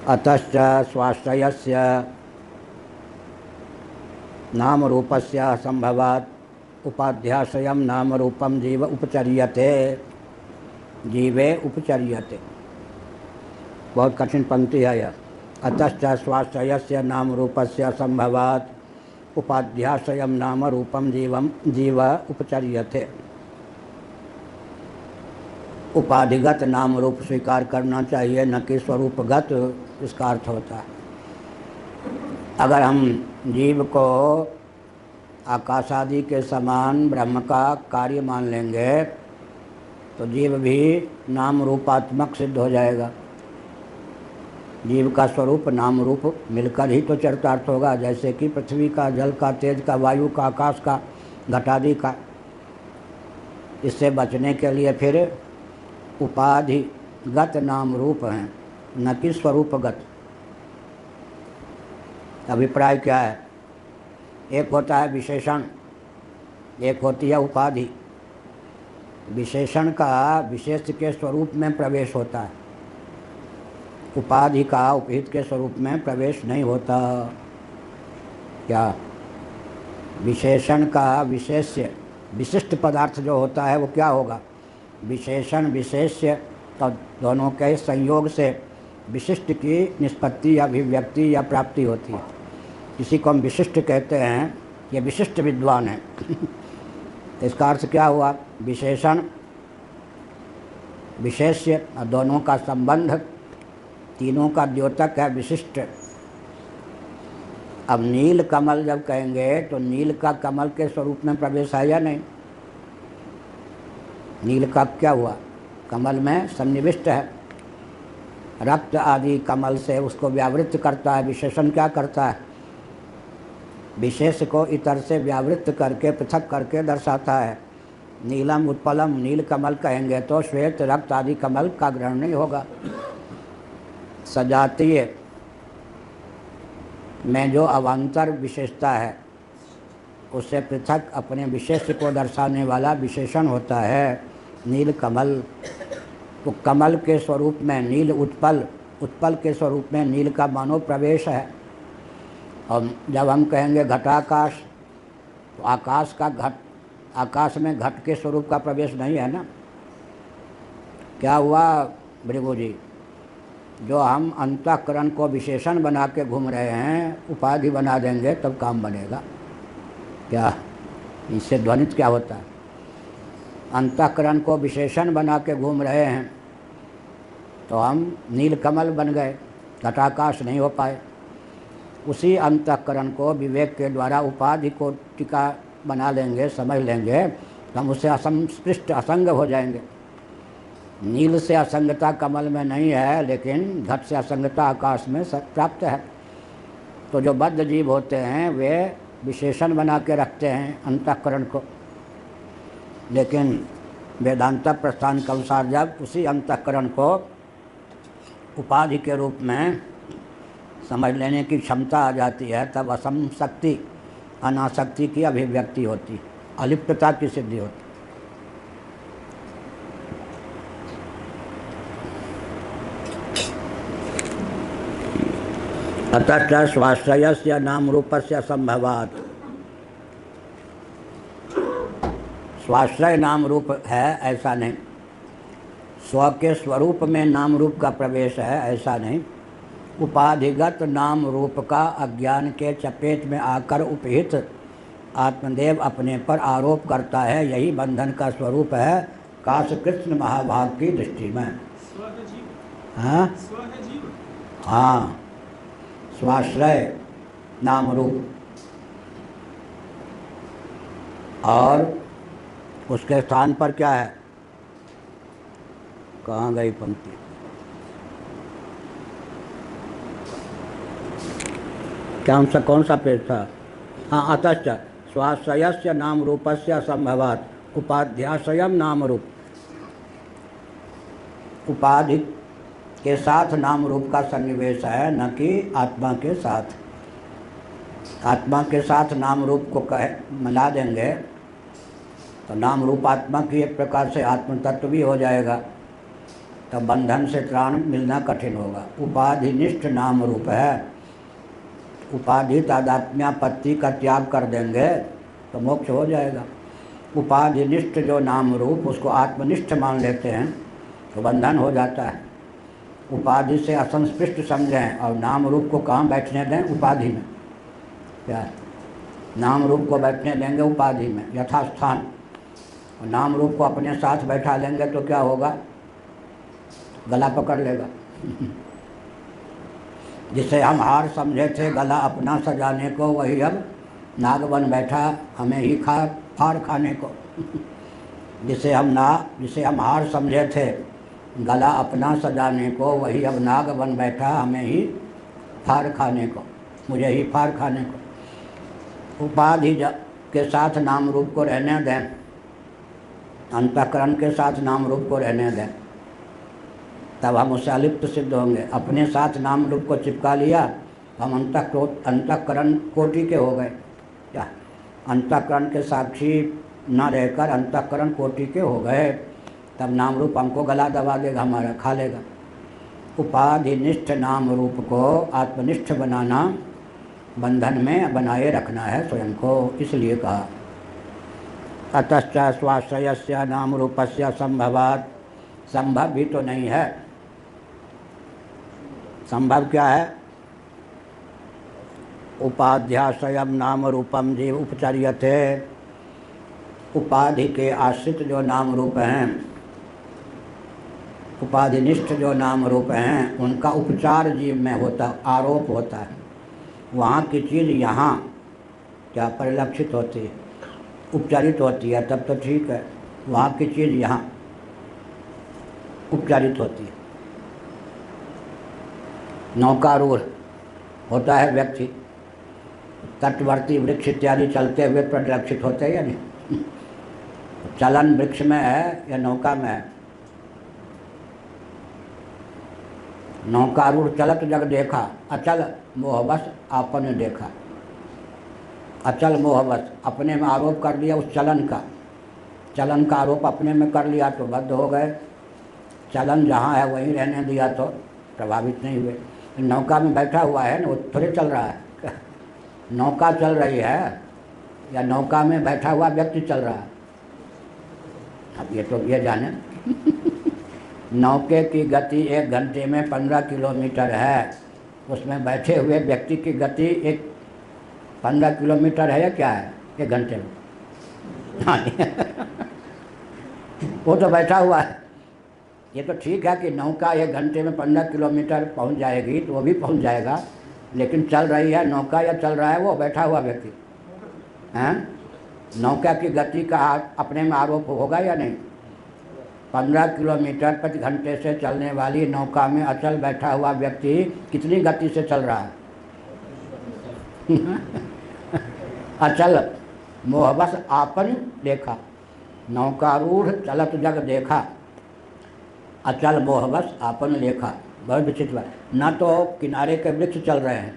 अतश्च स्वाश्रयस्य नाम रूपस्य संभवात् उपाध्याश्रयं नाम रूपम जीव उपचर्यते, जीवे उपचर्यते। बहुत कठिन पंक्ति है यह। अतश्च स्वाश्रयस्य नाम रूपस्य संभवात् उपाध्याश्रयं नाम रूपम जीव उपचर्यते। उपाधिगत नाम रूप स्वीकार करना चाहिए, न कि स्वरूपगत, इसका अर्थ होता है। अगर हम जीव को आकाश आदि के समान ब्रह्म का कार्य मान लेंगे तो जीव भी नाम रूपात्मक सिद्ध हो जाएगा। जीव का स्वरूप नाम रूप मिलकर ही तो चरितार्थ होगा, जैसे कि पृथ्वी का, जल का, तेज का, वायु का, आकाश का, घटादि का। इससे बचने के लिए फिर उपाधिगत नाम रूप हैं, न कि स्वरूपगत। अभिप्राय क्या है? एक होता है विशेषण, एक होती है उपाधि। विशेषण का विशेष के स्वरूप में प्रवेश होता है, उपाधि का उपहित के स्वरूप में प्रवेश नहीं होता। क्या? विशेषण का विशेष्य, विशिष्ट पदार्थ जो होता है वो क्या होगा? विशेषण विशेष्य, तो दोनों के संयोग से विशिष्ट की निष्पत्ति या अभिव्यक्ति या प्राप्ति होती है। किसी को हम विशिष्ट कहते हैं, ये विशिष्ट विद्वान है। इसका अर्थ क्या हुआ? विशेषण विशेष्य, दोनों का संबंध, तीनों का द्योतक है विशिष्ट। अब नील कमल जब कहेंगे तो नील का कमल के स्वरूप में प्रवेश है या नहीं? नील का क्या हुआ? कमल में सन्निविष्ट है। रक्त आदि कमल से उसको व्यावृत्त करता है। विशेषण क्या करता है? विशेष को इतर से व्यावृत्त करके, पृथक करके दर्शाता है। नीलम उत्पलम, नील कमल कहेंगे तो श्वेत रक्त आदि कमल का ग्रहण नहीं होगा। सजातीय में जो अवान्तर विशेषता है उससे पृथक अपने विशेष को दर्शाने वाला विशेषण होता है नील कमल। तो कमल के स्वरूप में नील उत्पल, उत्पल के स्वरूप में नील का मानव प्रवेश है। और जब हम कहेंगे घटाकाश, तो आकाश का घट, आकाश में घट के स्वरूप का प्रवेश नहीं है ना। क्या हुआ भृगु जी? जो हम अंतःकरण को विशेषण बना के घूम रहे हैं, उपाधि बना देंगे तब काम बनेगा। क्या इससे ध्वनित क्या होता है? अंतःकरण को विशेषण बना के घूम रहे हैं तो हम नीलकमल बन गए, घटाकाश नहीं हो पाए। उसी अंतःकरण को विवेक के द्वारा उपाधि को टीका बना लेंगे, समझ लेंगे तो हम उससे असंस्पृष्ट, असंग हो जाएंगे। नील से असंगता कमल में नहीं है, लेकिन घट से असंगता आकाश में प्राप्त है। तो जो बद्ध जीव होते हैं वे विशेषण बना के रखते हैं अंतःकरण को, लेकिन वेदांत प्रस्थान के अनुसार जब उसी अंतःकरण को उपाधि के रूप में समझ लेने की क्षमता आ जाती है, तब असंशक्ति, अनासक्ति की अभिव्यक्ति होती, अलिप्तता की सिद्धि होती। अतः स्वाश्रयस्य नाम रूपस्य संभवात्। स्वाश्रय नाम रूप है ऐसा नहीं, स्व के स्वरूप में नाम रूप का प्रवेश है ऐसा नहीं। उपाधिगत नाम रूप का अज्ञान के चपेट में आकर उपहित आत्मदेव अपने पर आरोप करता है, यही बंधन का स्वरूप है काश कृष्ण महाभाग की दृष्टि में। हाँ हाँ, स्वाश्रय नाम रूप। और उसके स्थान पर क्या है? कहाँ गई पंक्ति? कौन सा पेज था? हाँ, अतश्च स्वाश्रयस्य नाम रूपस्य संभवात् उपाध्याश्रयम नाम रूप। उपाधि के साथ नाम रूप का सन्निवेश है, न कि आत्मा के साथ। आत्मा के साथ नाम रूप को मिला देंगे तो नाम रूप आत्मा की एक प्रकार से आत्म तत्व भी हो जाएगा। तो बंधन से त्राण मिलना कठिन होगा। उपाधिनिष्ठ नाम रूप है, उपाधि तादात्म्यापत्ति का त्याग कर देंगे तो मोक्ष हो जाएगा। उपाधिनिष्ठ जो नाम रूप उसको आत्मनिष्ठ मान लेते हैं तो बंधन हो जाता है। उपाधि से असंस्पृष्ट समझें और नाम रूप को कहाँ बैठने दें? उपाधि में। क्या नाम रूप को बैठने देंगे? उपाधि में, यथास्थान। और नाम रूप को अपने साथ बैठा लेंगे तो क्या होगा? गला पकड़ लेगा। जिसे हम हार समझे थे गला अपना सजाने को, वही अब नाग बन बैठा हमें ही फाड़ खाने को। जिसे हम हार समझे थे गला अपना सजाने को, वही अब नाग बन बैठा हमें ही फाड़ खाने को, मुझे ही फाड़ खाने को। उपाधि के साथ नाम रूप को रहने दें, अंतःकरण के साथ नाम रूप को रहने दें, तब हम उससे अलिप्त सिद्ध होंगे। अपने साथ नाम रूप को चिपका लिया हम अंतःकरण कोटि के हो गए। क्या अंतःकरण के साक्षी न रहकर अंतःकरण कोटि के हो गए, तब नाम रूप हमको गला दबा देगा, हमारा खा लेगा। उपाधिनिष्ठ नाम रूप को आत्मनिष्ठ बनाना, बंधन में बनाए रखना है स्वयं को, इसलिए कहा। अतश्च स्वाश्रयस्य नाम रूपस्य संभवात्, संभव भी तो नहीं है। संभव क्या है? उपाध्याश्रयम नाम रूपम जीव उपचर्यते, उपाधि के आश्रित जो नाम रूप हैं, उपाधिनिष्ठ जो नाम रूप हैं, उनका उपचार जीव में होता, आरोप होता है। वहाँ की चीज़ यहाँ क्या परिलक्षित होती है, उपचारित होती है, तब तो ठीक है। वहाँ की चीज़ यहाँ उपचारित होती है। नौकारूढ़ होता है व्यक्ति, तटवर्ती वृक्ष इत्यादि चलते हुए परिलक्षित होते हैं या नहीं? चलन वृक्ष में है या नौका में है? नौकारूढ़ चलत जग देखा, अचल मोहवश आपने देखा। अचल मोहवश अपने में आरोप कर लिया उस चलन का आरोप अपने में कर लिया तो बद्ध हो गए। चलन जहाँ है वहीं रहने दिया तो प्रभावित नहीं हुए। नौका में बैठा हुआ है ना, वो थोड़े चल रहा है। नौका चल रही है या नौका में बैठा हुआ व्यक्ति चल रहा है? अब ये जाने। नौके की गति 1 घंटे में 15 किलोमीटर है, उसमें बैठे हुए व्यक्ति की गति 15 किलोमीटर है या क्या है 1 घंटे में? हाँ। वो तो बैठा हुआ है। ये तो ठीक है कि नौका 1 घंटे में 15 किलोमीटर पहुंच जाएगी, तो वो भी पहुंच जाएगा, लेकिन चल रही है नौका या चल रहा है वो बैठा हुआ व्यक्ति? हैं? नौका की गति का अपने में आरोप होगा या नहीं? 15 किलोमीटर प्रति घंटे से चलने वाली नौका में अचल बैठा हुआ व्यक्ति कितनी गति से चल रहा है? अचल मोहवश आपन देखा, नौकारूढ़ चलत जग देखा, अचल मोहवश आपन लेखा। बहुत विचित्र बात। न तो किनारे के वृक्ष चल रहे हैं,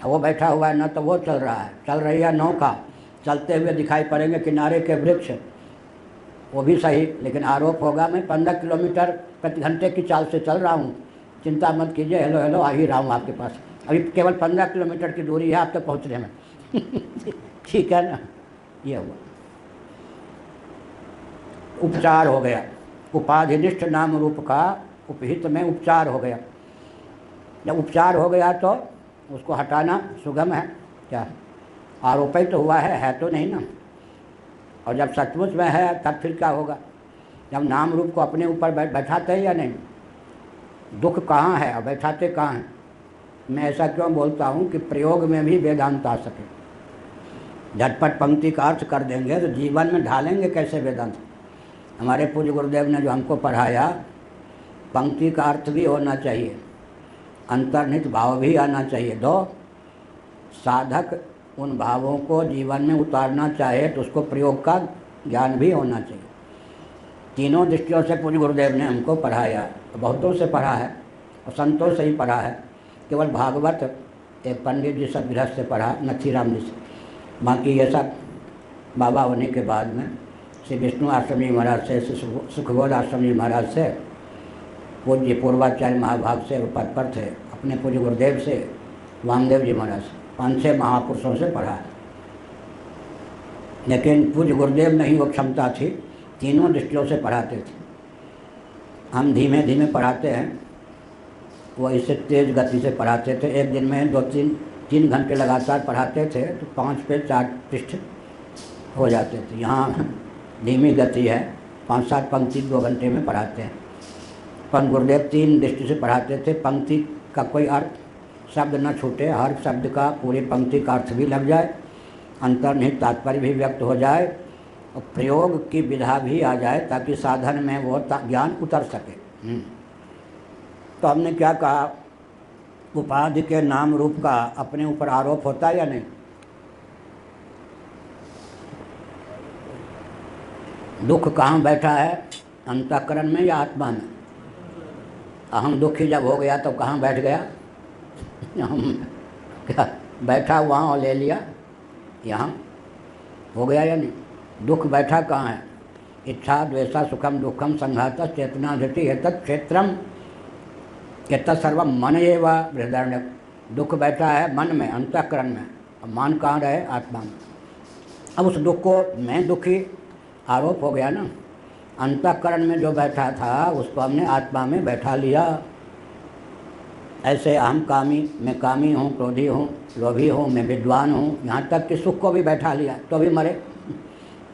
वो बैठा हुआ है, न तो वो चल रहा है। चल रही है नौका, चलते हुए दिखाई पड़ेंगे किनारे के वृक्ष, वो भी सही, लेकिन आरोप होगा मैं 15 किलोमीटर प्रति घंटे की चाल से चल रहा हूँ, चिंता मत कीजिए, हेलो हेलो आ ही रहा हूँ आपके पास, अभी केवल 15 किलोमीटर की दूरी है आप तक पहुँचने में। ठीक है ना? ये हुआ उपचार हो गया। उपाधिनिष्ठ नाम रूप का उपहित में उपचार हो गया। जब उपचार हो गया तो उसको हटाना सुगम है। क्या आरोप ही तो हुआ है तो नहीं ना। और जब सचमुच में है तब फिर क्या होगा? जब नाम रूप को अपने ऊपर बैठाते हैं या नहीं? दुख कहाँ है और बैठाते कहाँ हैं? मैं ऐसा क्यों बोलता हूँ कि प्रयोग में भी वेदांत आ सके। झटपट पंक्ति का अर्थ कर देंगे तो जीवन में ढालेंगे कैसे वेदांत? हमारे पूज्य गुरुदेव ने जो हमको पढ़ाया, पंक्ति का अर्थ भी होना चाहिए, अंतर्निहित भाव भी आना चाहिए। दो साधक उन भावों को जीवन में उतारना चाहे तो उसको प्रयोग का ज्ञान भी होना चाहिए। तीनों दृष्टियों से पूज्य गुरुदेव ने हमको पढ़ाया, बहुतों से पढ़ा है और संतों से ही पढ़ा है। केवल भागवत एक पंडित जी सब गृहस्थ से पढ़ा, नथीराम जी से, बाकी ये सब बाबा होने के बाद में श्री विष्णु आश्रमी महाराज से, श्री सुखबोध आश्रमी महाराज से पूज्य पूर्वाचार्य महाभाग से पद पर थे, अपने पूज्य गुरुदेव से, वामदेव जी महाराज से, 5-6 महापुरुषों से पढ़ा है। लेकिन पूज्य गुरुदेव में ही वो क्षमता थी, तीनों दृष्टियों से पढ़ाते थे। हम धीमे धीमे पढ़ाते हैं, वो इससे तेज़ गति से पढ़ाते थे। एक दिन में 2-3 घंटे लगातार पढ़ाते थे तो 5 पे 4 पृष्ठ हो जाते थे। यहाँ धीमी गति है, 5-7 पंक्ति 2 घंटे में पढ़ाते हैं। पर गुरुदेव 3 दृष्टि से पढ़ाते थे। पंक्ति का कोई अर्थ, शब्द न छूटे, हर शब्द का पूरी पंक्ति का अर्थ भी लग जाए, अंतर्निहित तात्पर्य भी व्यक्त हो जाए और प्रयोग की विधा भी आ जाए, ताकि साधन में वो ज्ञान उतर सके। तो हमने क्या कहा, उपाधि के नाम रूप का अपने ऊपर आरोप होता है या नहीं? दुख कहाँ बैठा है, अंतःकरण में या आत्मा में? अहम दुखी जब हो गया तो कहाँ बैठ गया? हम क्या बैठा वहाँ और ले लिया, यहाँ हो गया या नहीं? दुख बैठा कहाँ है? इच्छा द्वेषा सुखम दुखम संघात चेतना धृति एतत् क्षेत्रम एतत् सर्वम मन एव हृदय। दुख बैठा है मन में, अंतःकरण में, और मन कहाँ रहे? आत्मा में। अब उस दुख को मैं दुखी आरोप हो गया ना, अंतःकरण में जो बैठा था उसको हमने आत्मा में बैठा लिया। ऐसे अहम कामी, मैं कामी हूँ, क्रोधी हूँ, लोभी हूँ, मैं विद्वान हूँ, यहाँ तक कि सुख को भी बैठा लिया तो भी मरे।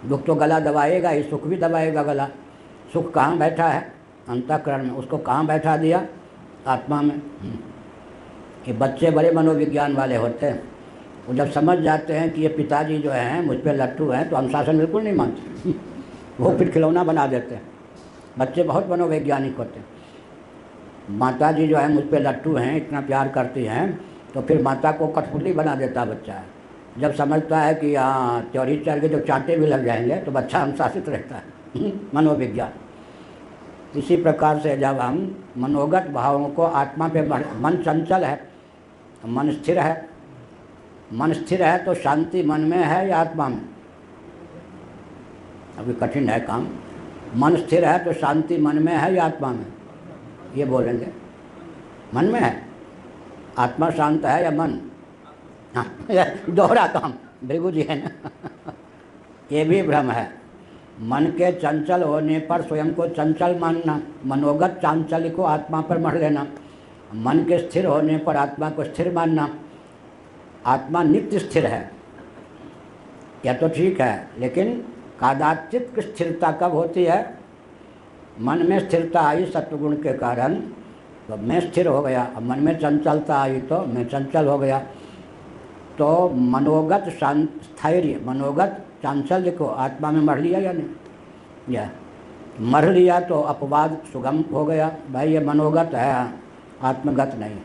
दुख तो गला दबाएगा ही, सुख भी दबाएगा गला। सुख कहाँ बैठा है? अंतःकरण में। उसको कहाँ बैठा दिया? आत्मा में। ये बच्चे बड़े मनोविज्ञान वाले होते हैं, वो जब समझ जाते हैं कि ये पिताजी जो हैं मुझ पर लट्टू हैं तो अनुशासन बिल्कुल नहीं मानते वो फिर खिलौना बना देते हैं। बच्चे बहुत मनोवैज्ञानिक होते हैं। माता जी जो है मुझ पर लट्टू हैं, इतना प्यार करती हैं, तो फिर माता को कठपुतली बना देता बच्चा है। जब समझता है कि हाँ चौरी चढ़ के तो चांटे भी लग जाएंगे तो बच्चा अनुशासित रहता है। मनोविज्ञान। इसी प्रकार से जब हम मनोगत भावों को आत्मा पे, मन चंचल है, मन स्थिर है। मन स्थिर है तो शांति मन में है या आत्मा में? अभी कठिन है काम। मन स्थिर है तो शांति मन में है या आत्मा में? ये बोलेंगे मन में है। आत्मा शांत है या मन? हाँ दोहरा काम भृगु जी है ना। ये भी भ्रम है। मन के चंचल होने पर स्वयं को चंचल मानना, मनोगत चांचल्य को आत्मा पर मढ़ लेना। मन के स्थिर होने पर आत्मा को स्थिर मानना। आत्मा नित्य स्थिर है, यह तो ठीक है, लेकिन कादाचित स्थिरता कब होती है? मन में स्थिरता आई सत्वगुण के कारण तो मैं स्थिर हो गया। अब मन में चंचलता आई तो मैं चंचल हो गया। तो मनोगत स्थैर्य, मनोगत चांचल्य को आत्मा में मढ़ लिया या नहीं? या मढ़ लिया तो अपवाद सुगम हो गया। भाई ये मनोगत है, आत्मगत नहीं।